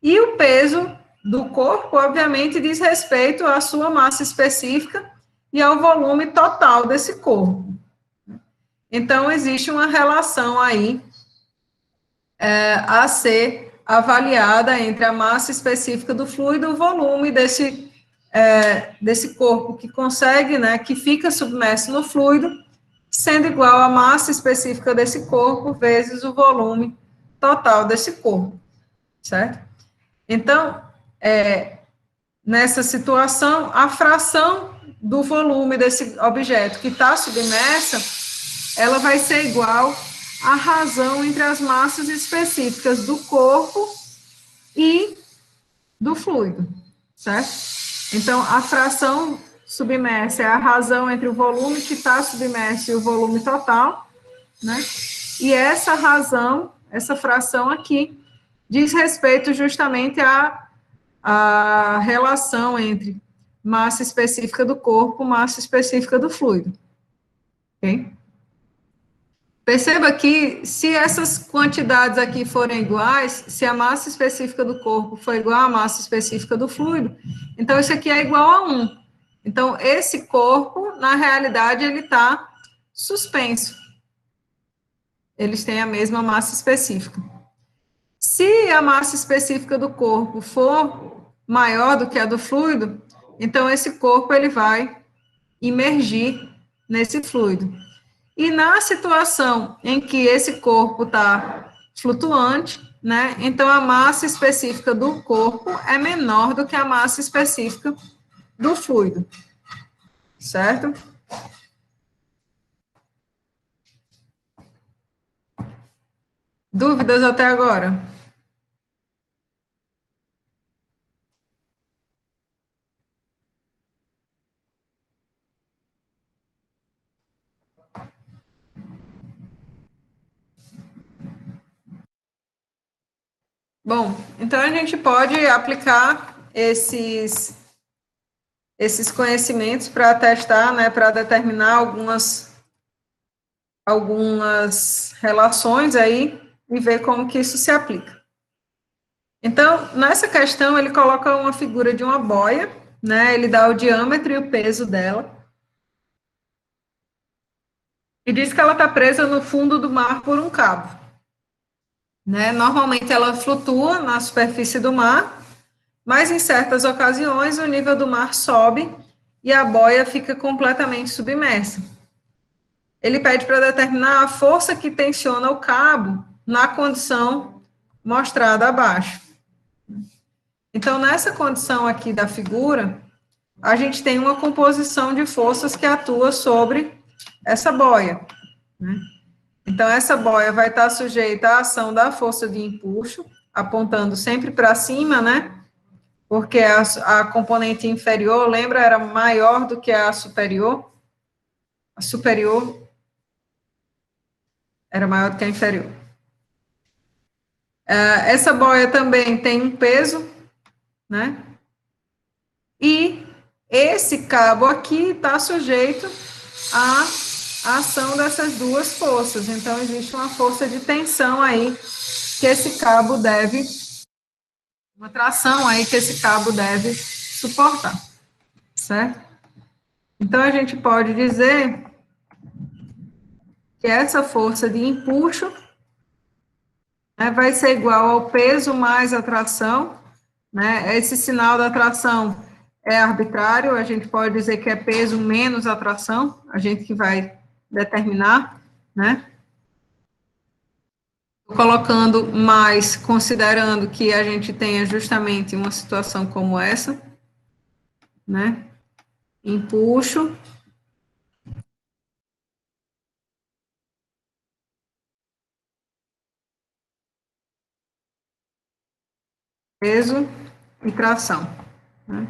E o peso do corpo, obviamente, diz respeito à sua massa específica e ao volume total desse corpo. Então, existe uma relação aí a ser avaliada entre a massa específica do fluido e o volume desse corpo que consegue, né, que fica submerso no fluido, sendo igual à massa específica desse corpo vezes o volume total desse corpo, certo? Então, nessa situação, a fração do volume desse objeto que está submersa, ela vai ser igual à razão entre as massas específicas do corpo e do fluido, certo? Então, a fração submersa é a razão entre o volume que está submerso e o volume total, né? E essa razão, essa fração aqui, diz respeito justamente à relação entre massa específica do corpo, massa específica do fluido. Ok? Perceba que, se essas quantidades aqui forem iguais, se a massa específica do corpo for igual à massa específica do fluido, então isso aqui é igual a 1. Então, esse corpo, na realidade, ele está suspenso. Eles têm a mesma massa específica. Se a massa específica do corpo for maior do que a do fluido, então esse corpo ele vai imergir nesse fluido. E na situação em que esse corpo está flutuante, né, então a massa específica do corpo é menor do que a massa específica do fluido, certo? Dúvidas até agora? Bom, então a gente pode aplicar esses conhecimentos para testar, né, para determinar algumas relações aí e ver como que isso se aplica. Então, nessa questão, ele coloca uma figura de uma boia, né, ele dá o diâmetro e o peso dela, e diz que ela está presa no fundo do mar por um cabo. Né? Normalmente ela flutua na superfície do mar, mas em certas ocasiões o nível do mar sobe e a boia fica completamente submersa. Ele pede para determinar a força que tensiona o cabo na condição mostrada abaixo. Então, nessa condição aqui da figura, a gente tem uma composição de forças que atua sobre essa boia, né? Então, essa boia vai estar sujeita à ação da força de empuxo, apontando sempre para cima, né? Porque a componente inferior, lembra, era maior do que a superior. A superior era maior do que a inferior. Essa boia também tem um peso, né? E esse cabo aqui está sujeito à ação dessas duas forças. Então, existe uma força de tensão aí que esse cabo deve, uma tração aí que esse cabo deve suportar, certo? Então, a gente pode dizer que essa força de empuxo, né, vai ser igual ao peso mais a tração, né? Esse sinal da tração é arbitrário, a gente pode dizer que é peso menos a tração, a gente que vai determinar, né? Colocando mais, considerando que a gente tenha justamente uma situação como essa, né? Empuxo. Peso e tração, né?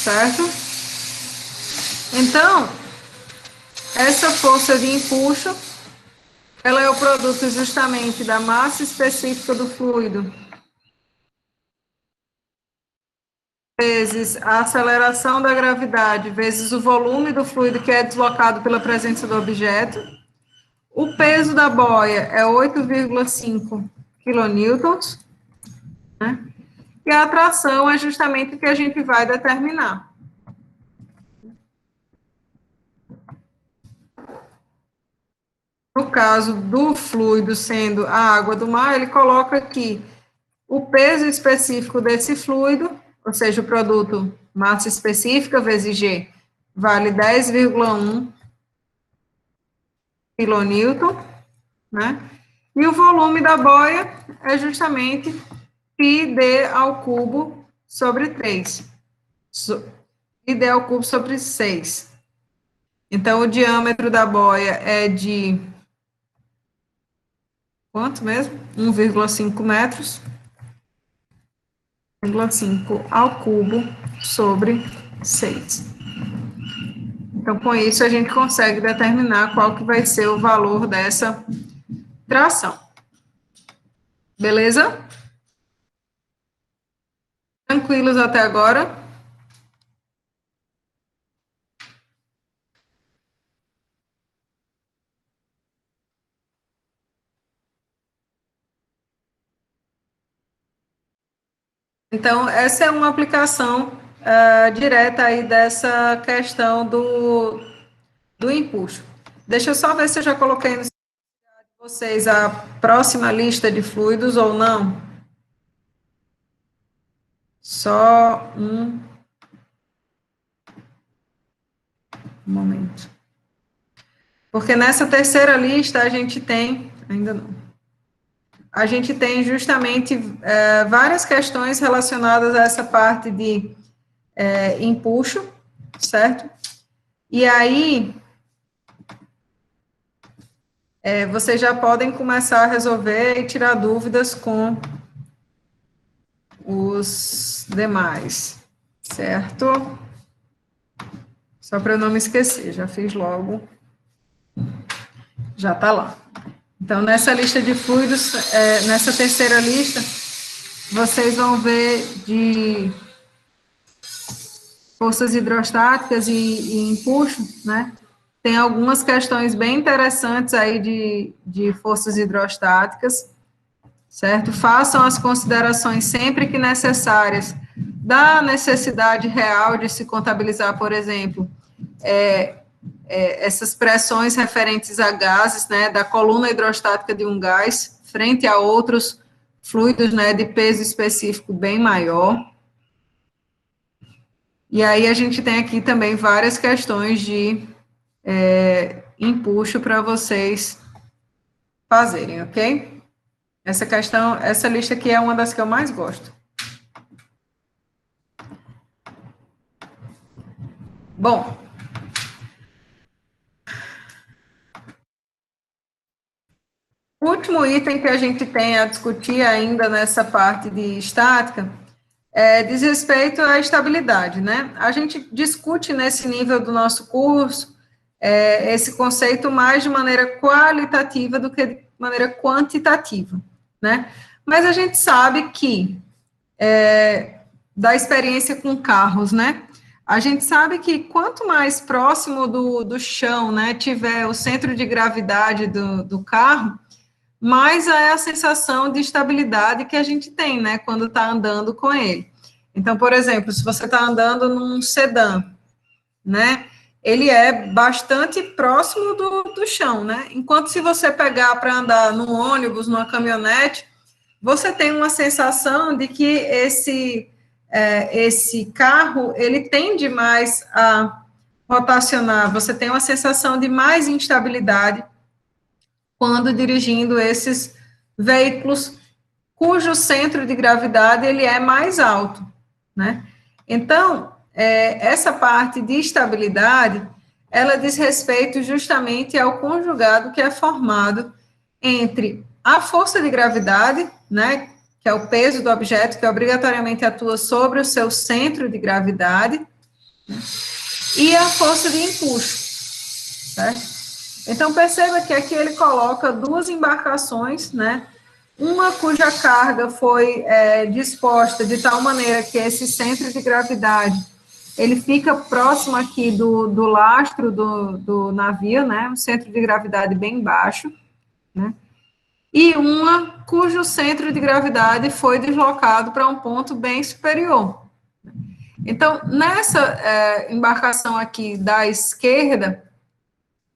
Certo? Então, essa força de empuxo, ela é o produto justamente da massa específica do fluido, vezes a aceleração da gravidade, vezes o volume do fluido que é deslocado pela presença do objeto. O peso da boia é 8,5 quilonewtons, né? E a atração é justamente o que a gente vai determinar. No caso do fluido sendo a água do mar, ele coloca aqui o peso específico desse fluido, ou seja, o produto massa específica vezes G, vale 10,1 quilonewton, né? E o volume da boia é justamente πd ao cubo sobre 3. πd ao cubo sobre 6. Então, o diâmetro da boia é de quanto mesmo? 1,5 metros. 1,5 ao cubo sobre 6. Então, com isso, a gente consegue determinar qual que vai ser o valor dessa tração. Beleza? Tranquilos até agora? Então, essa é uma aplicação direta aí dessa questão do empuxo. Deixa eu só ver se eu já coloquei no de vocês a próxima lista de fluidos ou não. Só um momento. Porque nessa terceira lista a gente tem, ainda não, a gente tem justamente várias questões relacionadas a essa parte de empuxo, certo? E aí, vocês já podem começar a resolver e tirar dúvidas com os demais, certo? Só para eu não me esquecer, já fiz logo, já está lá. Então, nessa lista de fluidos, nessa terceira lista, vocês vão ver de forças hidrostáticas e empuxo, né? Tem algumas questões bem interessantes aí de forças hidrostáticas, certo? Façam as considerações sempre que necessárias da necessidade real de se contabilizar, por exemplo, essas pressões referentes a gases, né, da coluna hidrostática de um gás, frente a outros fluidos, né, de peso específico bem maior. E aí a gente tem aqui também várias questões de empuxo para vocês fazerem, ok? Essa lista aqui é uma das que eu mais gosto. Bom, o último item que a gente tem a discutir ainda nessa parte de estática diz respeito à estabilidade, né? A gente discute nesse nível do nosso curso esse conceito mais de maneira qualitativa do que maneira quantitativa, né? Mas a gente sabe que, da experiência com carros, né? A gente sabe que quanto mais próximo do chão, né, tiver o centro de gravidade do carro, mais é a sensação de estabilidade que a gente tem, né, quando está andando com ele. Então, por exemplo, se você está andando num sedã, né, ele é bastante próximo do chão, né, enquanto se você pegar para andar num ônibus, numa caminhonete, você tem uma sensação de que esse carro, ele tende mais a rotacionar, você tem uma sensação de mais instabilidade quando dirigindo esses veículos cujo centro de gravidade ele é mais alto, né? Então, essa parte de estabilidade, ela diz respeito justamente ao conjugado que é formado entre a força de gravidade, né, que é o peso do objeto que obrigatoriamente atua sobre o seu centro de gravidade, né, e a força de empuxo, certo? Então, perceba que aqui ele coloca duas embarcações, né? Uma cuja carga foi disposta de tal maneira que esse centro de gravidade, ele fica próximo aqui do lastro do navio, né? Um centro de gravidade bem baixo, né? E uma cujo centro de gravidade foi deslocado para um ponto bem superior. Então, nessa embarcação aqui da esquerda,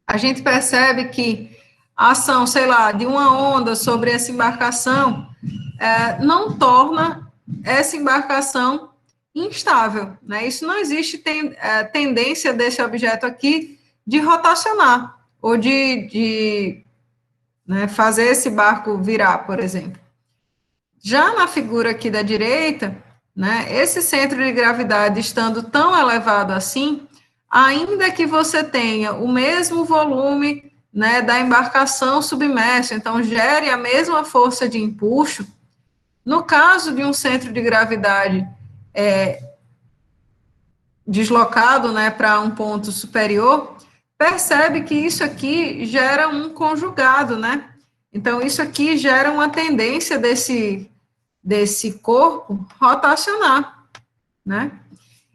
a gente percebe que a ação, sei lá, de uma onda sobre essa embarcação não torna essa embarcação instável, né? Isso não existe tendência desse objeto aqui de rotacionar ou de né, fazer esse barco virar, por exemplo. Já na figura aqui da direita, né, esse centro de gravidade estando tão elevado assim, ainda que você tenha o mesmo volume, né, da embarcação submersa, então gere a mesma força de empuxo, no caso de um centro de gravidade deslocado, né, para um ponto superior, percebe que isso aqui gera um conjugado, né? Então, isso aqui gera uma tendência desse corpo rotacionar, né?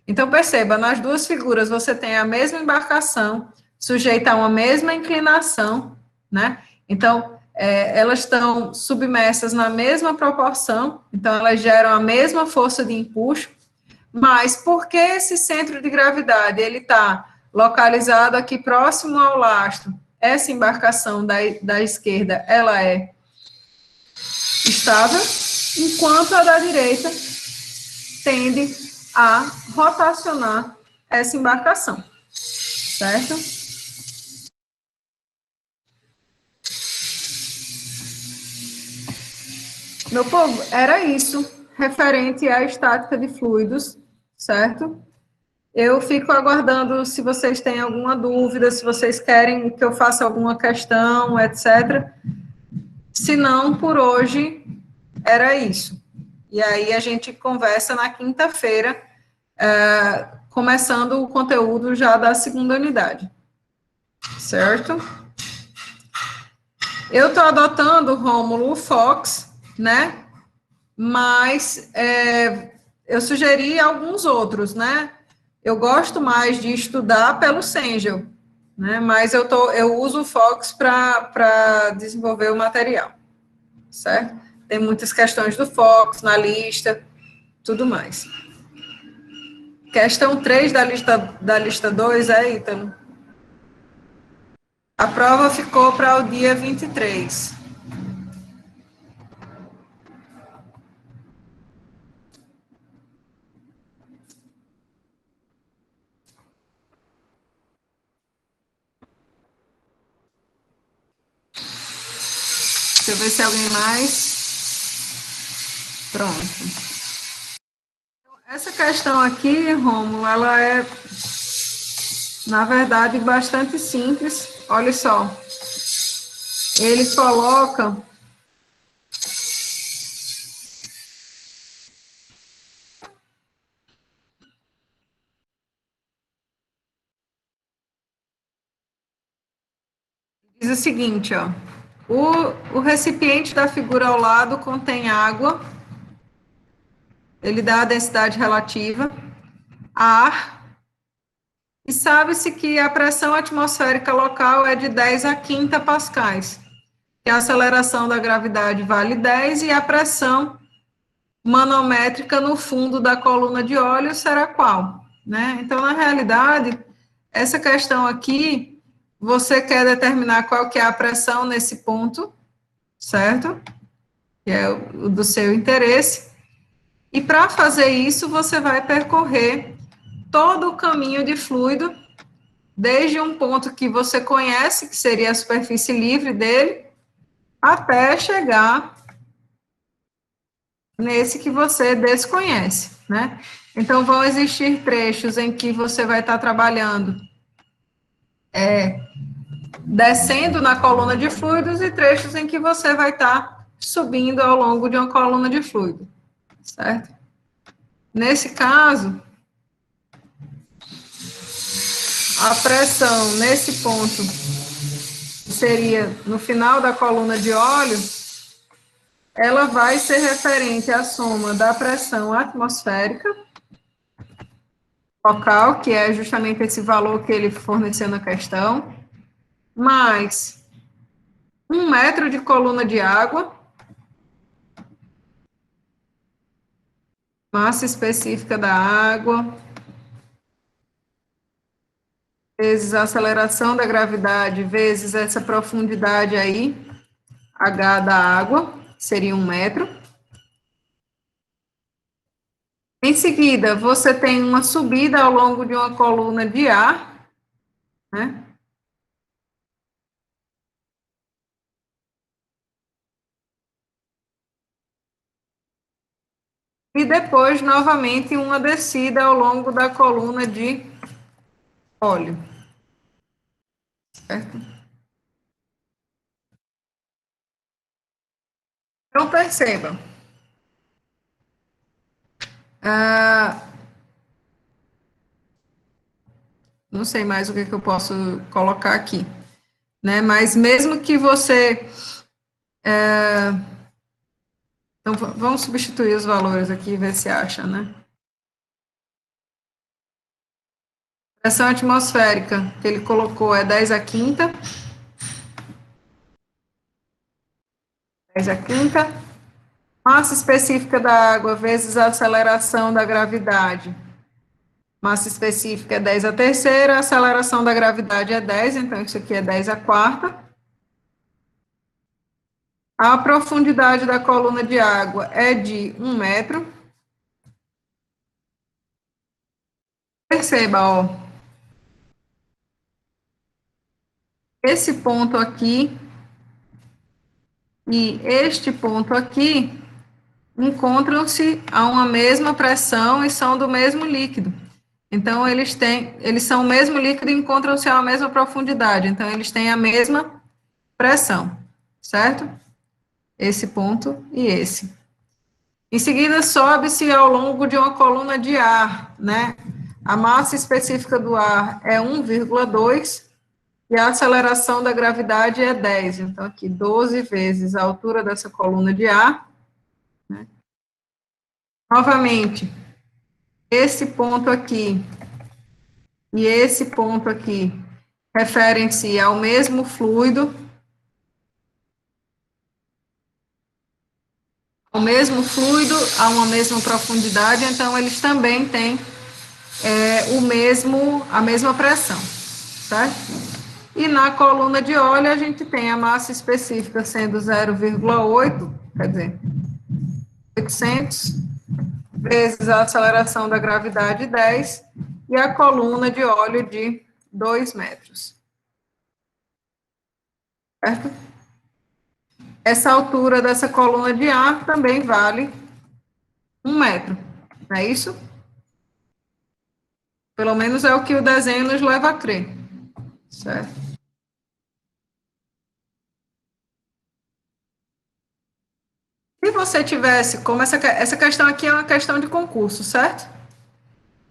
Então, perceba, nas duas figuras você tem a mesma embarcação, sujeita a uma mesma inclinação, né? Então, elas estão submersas na mesma proporção, então elas geram a mesma força de empuxo, mas porque esse centro de gravidade ele está localizado aqui próximo ao lastro, essa embarcação da esquerda ela é estável, enquanto a da direita tende a rotacionar essa embarcação, certo? Meu povo, era isso referente à estática de fluidos, certo? Eu fico aguardando se vocês têm alguma dúvida, se vocês querem que eu faça alguma questão, etc. Se não, por hoje, era isso. E aí a gente conversa na quinta-feira, começando o conteúdo já da segunda unidade. Certo? Eu estou adotando, Rômulo, o Fox, né? Mas eu sugeri alguns outros, né? Eu gosto mais de estudar pelo Cengel, né? Mas eu uso o Fox para desenvolver o material, certo? Tem muitas questões do Fox na lista, tudo mais. Questão 3 da lista 2 Ítalo? A prova ficou para o dia 23. Deixa eu ver se alguém mais. Pronto. Essa questão aqui, Rômulo, ela é, na verdade, bastante simples. Olha só. Ele coloca diz o seguinte, ó. O recipiente da figura ao lado contém água, ele dá a densidade relativa, ar, e sabe-se que a pressão atmosférica local é de 10 a 15 pascais, que a aceleração da gravidade vale 10 e a pressão manométrica no fundo da coluna de óleo será qual, né? Então, na realidade, essa questão aqui, você quer determinar qual que é a pressão nesse ponto, certo? Que é o do seu interesse. E para fazer isso, você vai percorrer todo o caminho de fluido, desde um ponto que você conhece, que seria a superfície livre dele, até chegar nesse que você desconhece, né? Então, vão existir trechos em que você vai estar trabalhando descendo na coluna de fluidos e trechos em que você vai estar subindo ao longo de uma coluna de fluido, certo? Nesse caso, a pressão nesse ponto seria no final da coluna de óleo, ela vai ser referente à soma da pressão atmosférica local, que é justamente esse valor que ele forneceu na questão, mais 1 metro de coluna de água, massa específica da água, vezes a aceleração da gravidade, vezes essa profundidade aí, H da água, seria 1 metro. Em seguida, você tem uma subida ao longo de uma coluna de ar, né? E depois, novamente, uma descida ao longo da coluna de óleo. Certo? Então, perceba. Não sei mais o que eu posso colocar aqui, né? Mas mesmo que você... Então, vamos substituir os valores aqui e ver se acha, né? Pressão atmosférica que ele colocou é 10 a quinta. 10 a quinta. Massa específica da água vezes a aceleração da gravidade. Massa específica é 10 a terceira, a aceleração da gravidade é 10, então isso aqui é 10 a quarta. A profundidade da coluna de água é de 1 metro. Perceba, ó. Esse ponto aqui e este ponto aqui encontram-se a uma mesma pressão e são do mesmo líquido. Então, eles são o mesmo líquido e encontram-se a mesma profundidade. Então, eles têm a mesma pressão, certo? Esse ponto e esse. Em seguida, sobe-se ao longo de uma coluna de ar, né? A massa específica do ar é 1,2 e a aceleração da gravidade é 10. Então, aqui, 12 vezes a altura dessa coluna de ar. Né? Novamente, esse ponto aqui e esse ponto aqui referem-se ao mesmo fluido, a uma mesma profundidade, então eles também têm a mesma pressão, certo? E na coluna de óleo a gente tem a massa específica sendo 0,8, quer dizer, 800, vezes a aceleração da gravidade 10, e a coluna de óleo de 2 metros. Certo? Essa altura dessa coluna de ar também vale 1 metro, não é isso? Pelo menos é o que o desenho nos leva a crer, certo? Se você tivesse, como essa questão aqui é uma questão de concurso, certo?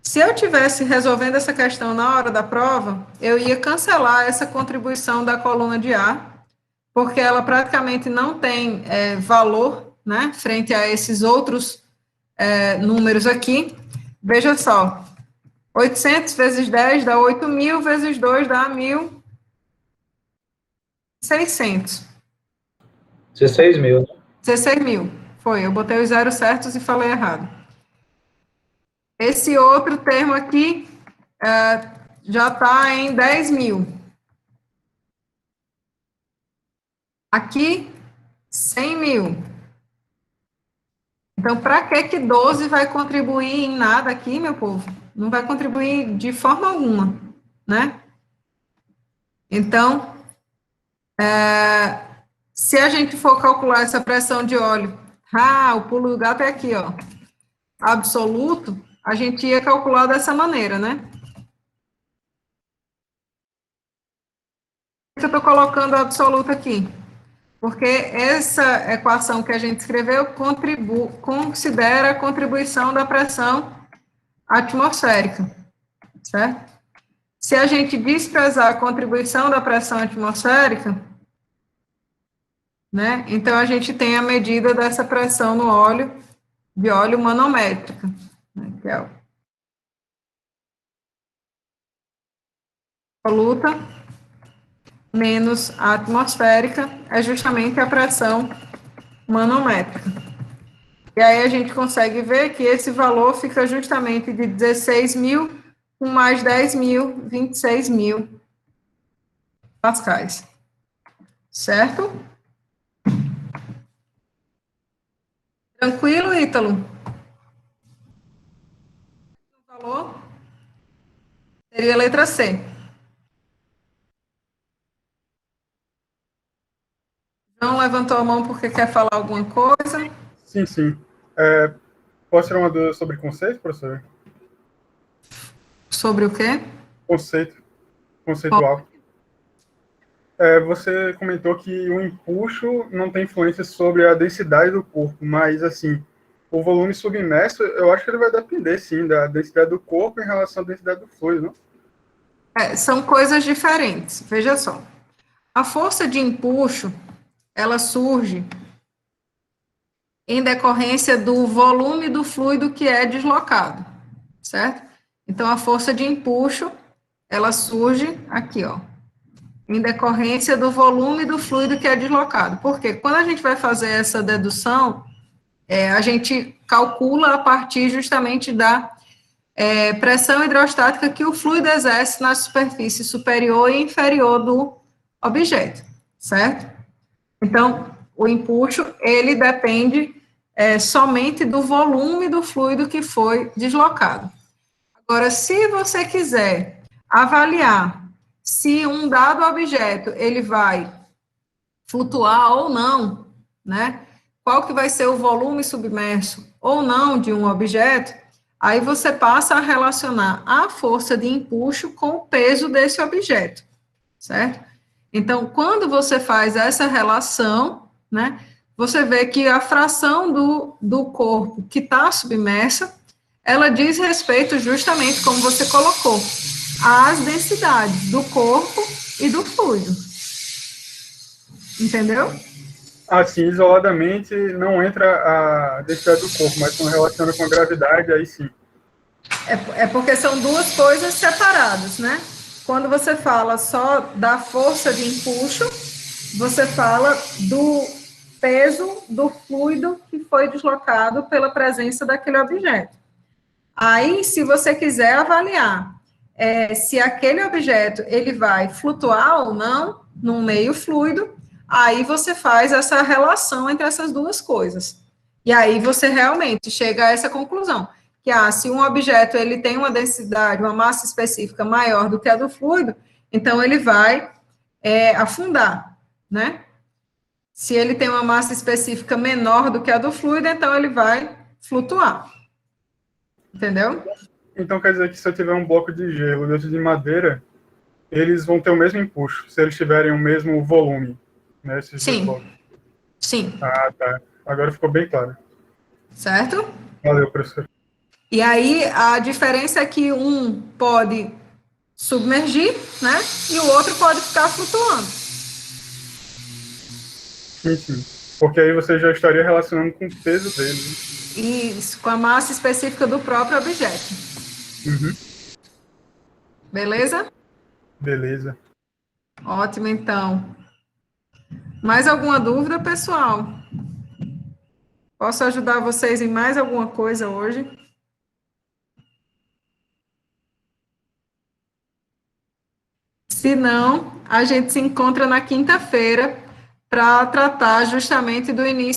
Se eu tivesse resolvendo essa questão na hora da prova, eu ia cancelar essa contribuição da coluna de ar, porque ela praticamente não tem valor, né, frente a esses outros números aqui. Veja só, 800 vezes 10 dá 8.000, vezes 2 dá 1.600. 16 mil. 16.000. Foi, eu botei os zeros certos e falei errado. Esse outro termo aqui já está em 10.000. Aqui, 100.000. Então, para que 12 vai contribuir em nada aqui, meu povo? Não vai contribuir de forma alguma, né? Então, se a gente for calcular essa pressão de óleo, o pulo do gato é aqui, ó, absoluto, a gente ia calcular dessa maneira, né? Por que eu estou colocando absoluto aqui? Porque essa equação que a gente escreveu considera a contribuição da pressão atmosférica, certo? Se a gente desprezar a contribuição da pressão atmosférica, né, então a gente tem a medida dessa pressão no óleo, de óleo manométrica, né, que é absoluta menos a atmosférica, é justamente a pressão manométrica. E aí a gente consegue ver que esse valor fica justamente de 16.000 com mais 10.000, 26.000 pascais. Certo? Tranquilo, Ítalo? O valor seria a letra C. João levantou a mão porque quer falar alguma coisa? Sim, sim. Posso tirar uma dúvida sobre conceito, professor? Sobre o quê? Conceitual. Você comentou que o empuxo não tem influência sobre a densidade do corpo, mas, assim, o volume submerso, eu acho que ele vai depender, sim, da densidade do corpo em relação à densidade do fluido, não? São coisas diferentes. Veja só. A força de empuxo, ela surge em decorrência do volume do fluido que é deslocado, certo? Então, a força de empuxo, ela surge aqui, ó, em decorrência do volume do fluido que é deslocado. Por quê? Quando a gente vai fazer essa dedução, a gente calcula a partir justamente da pressão hidrostática que o fluido exerce na superfície superior e inferior do objeto, certo? Então, o empuxo, ele depende somente do volume do fluido que foi deslocado. Agora, se você quiser avaliar se um dado objeto, ele vai flutuar ou não, né? Qual que vai ser o volume submerso ou não de um objeto, aí você passa a relacionar a força de empuxo com o peso desse objeto, certo? Então, quando você faz essa relação, né, você vê que a fração do corpo que está submersa, ela diz respeito justamente, como você colocou, às densidades do corpo e do fluido. Entendeu? Assim, isoladamente, não entra a densidade do corpo, mas quando relaciona com a gravidade, aí sim. É porque são duas coisas separadas, né? Quando você fala só da força de empuxo, você fala do peso do fluido que foi deslocado pela presença daquele objeto. Aí, se você quiser avaliar se aquele objeto ele vai flutuar ou não num meio fluido, aí você faz essa relação entre essas duas coisas. E aí você realmente chega a essa conclusão, que se um objeto ele tem uma densidade, uma massa específica maior do que a do fluido, então ele vai afundar, né? Se ele tem uma massa específica menor do que a do fluido, então ele vai flutuar. Entendeu? Então quer dizer que se eu tiver um bloco de gelo e outro de madeira, eles vão ter o mesmo empuxo, se eles tiverem o mesmo volume, né? Sim. Sim. Ah, tá. Agora ficou bem claro. Certo? Valeu, professor. E aí, a diferença é que um pode submergir, né? E o outro pode ficar flutuando. Sim, sim. Porque aí você já estaria relacionando com o peso dele. Isso, com a massa específica do próprio objeto. Uhum. Beleza? Beleza. Ótimo, então. Mais alguma dúvida, pessoal? Posso ajudar vocês em mais alguma coisa hoje? Se não, a gente se encontra na quinta-feira para tratar justamente do início